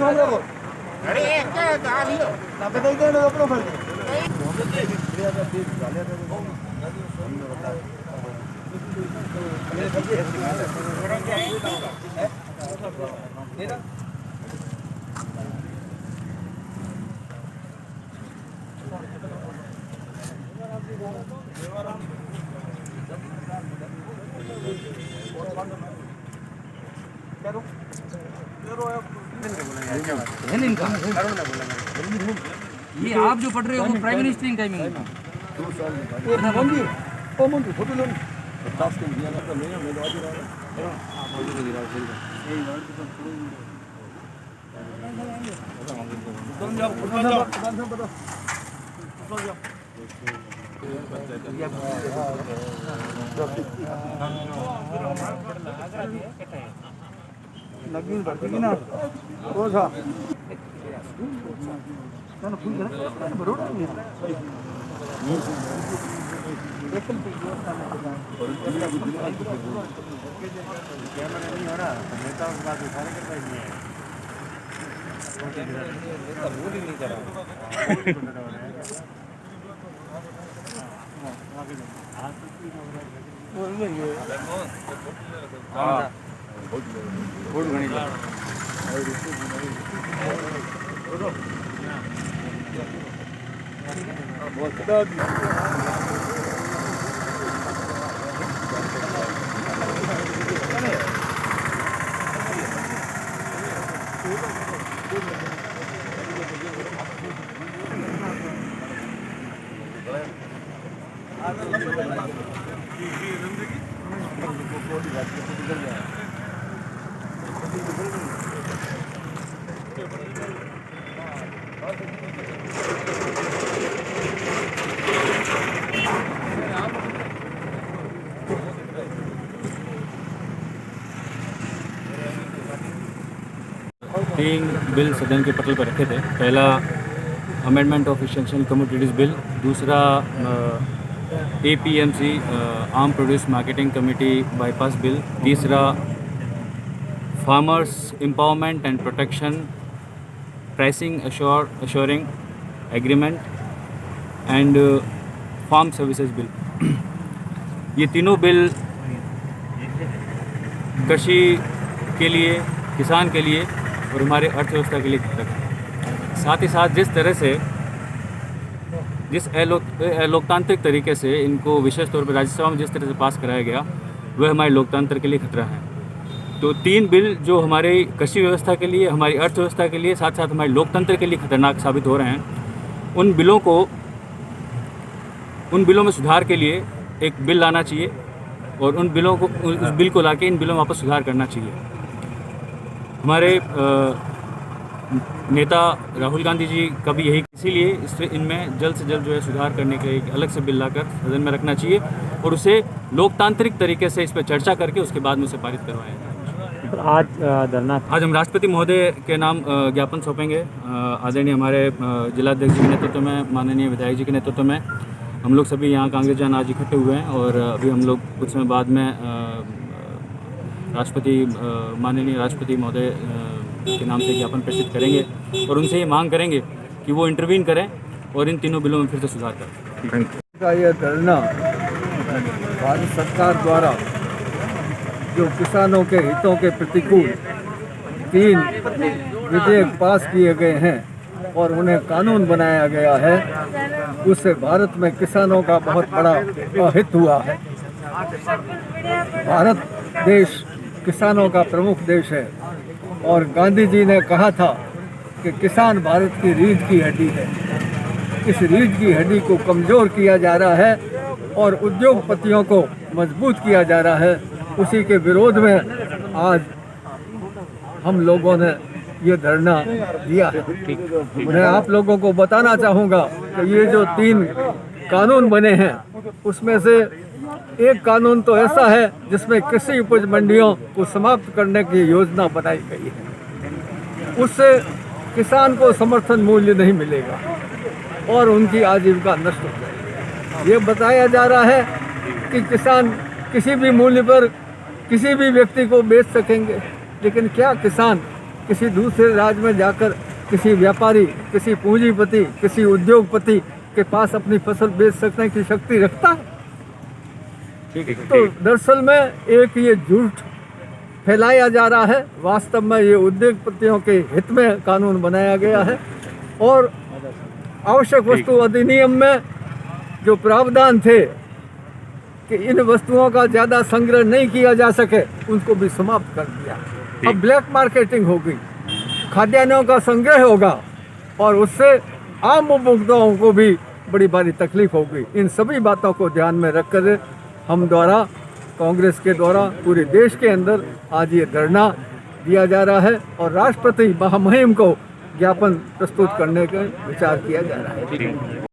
अरे क्या डालियो ना पे दे दे अपनो फल ये आप जो पढ़ रहे हो वो प्राइम मिनिस्टरिंग टाइमिंग है। नगीन भरती ना वो था ना फुल कर बरोड़ा नहीं कैमरा नहीं हो रहा नेता के पास उठाने के पास नहीं है भूल ही नहीं करा हाँ बहुत घनी तीन बिल सदन के पटल पर रखे थे। पहला amendment of essential commodities bill, दूसरा APMC arm produce marketing committee bypass bill, तीसरा farmers empowerment and protection pricing assuring agreement and farm services bill. ये तीनों बिल कृषि के लिए, किसान के लिए और हमारे अर्थव्यवस्था के लिए घातक है। साथ ही साथ जिस तरह से लोकतांत्रिक तरीके से इनको विशेष तौर पर राज्यसभा में जिस तरह से पास कराया गया वह हमारे लोकतंत्र के लिए खतरा है। तो तीन बिल जो हमारी कृषि व्यवस्था के लिए, हमारी अर्थव्यवस्था के लिए, साथ साथ हमारे लोकतंत्र के लिए खतरनाक साबित हो रहे हैं, उन बिलों में सुधार के लिए एक बिल लाना चाहिए और उस बिल को लाके इन बिलों में वापस सुधार करना चाहिए। हमारे नेता राहुल गांधी जी का भी यही, इसीलिए इनमें जल्द से जल्द जो है सुधार करने के एक अलग से बिल लाकर सदन में रखना चाहिए और उसे लोकतांत्रिक तरीके से इस पर चर्चा करके उसके बाद में उसे पारित करवाया जाए। आज हम राष्ट्रपति महोदय के नाम ज्ञापन सौंपेंगे। आदरणीय हमारे जिलाध्यक्ष जी के नेतृत्व में, माननीय विधायक जी के नेतृत्व में हम लोग सभी यहाँ कांग्रेसजन आज इकट्ठे हुए हैं और अभी हम लोग कुछ समय बाद में माननीय राष्ट्रपति महोदय के नाम से ज्ञापन प्रेषित करेंगे और उनसे ये मांग करेंगे कि वो इंटरवीन करें और इन तीनों बिलों में फिर से सुधार करें। का ये धरना भारत सरकार द्वारा जो किसानों के हितों के प्रतिकूल 3 विधेयक पास किए गए हैं और उन्हें कानून बनाया गया है, उससे भारत में किसानों का बहुत बड़ा अहित हुआ है। भारत देश किसानों का प्रमुख देश है और गांधी जी ने कहा था कि किसान भारत की रीढ़ की हड्डी है। इस रीढ़ की हड्डी को कमज़ोर किया जा रहा है और उद्योगपतियों को मजबूत किया जा रहा है। उसी के विरोध में आज हम लोगों ने ये धरना दिया है। मैं आप लोगों को बताना चाहूँगा कि ये जो 3 कानून बने हैं उसमें से एक कानून तो ऐसा है जिसमें कृषि उपज मंडियों को समाप्त करने की योजना बनाई गई है। उससे किसान को समर्थन मूल्य नहीं मिलेगा और उनकी आजीविका नष्ट हो जाएगी। ये बताया जा रहा है कि किसान किसी भी मूल्य पर किसी भी व्यक्ति को बेच सकेंगे, लेकिन क्या किसान किसी दूसरे राज्य में जाकर किसी व्यापारी, किसी पूंजीपति, किसी उद्योगपति के पास अपनी फसल बेच सकने की शक्ति रखता है? तो दरअसल में एक ये झूठ फैलाया जा रहा है। वास्तव में ये उद्योगपतियों के हित में कानून बनाया गया है और आवश्यक वस्तु अधिनियम में जो प्रावधान थे कि इन वस्तुओं का ज़्यादा संग्रह नहीं किया जा सके, उनको भी समाप्त कर दिया। अब ब्लैक मार्केटिंग होगी, खाद्यान्नों का संग्रह होगा और उससे आम उपभोक्ताओं को भी बड़ी भारी तकलीफ होगी। इन सभी बातों को ध्यान में रखकर हम द्वारा, कांग्रेस के द्वारा पूरे देश के अंदर आज ये धरना दिया जा रहा है और राष्ट्रपति महामहिम को ज्ञापन प्रस्तुत करने का विचार किया जा रहा है।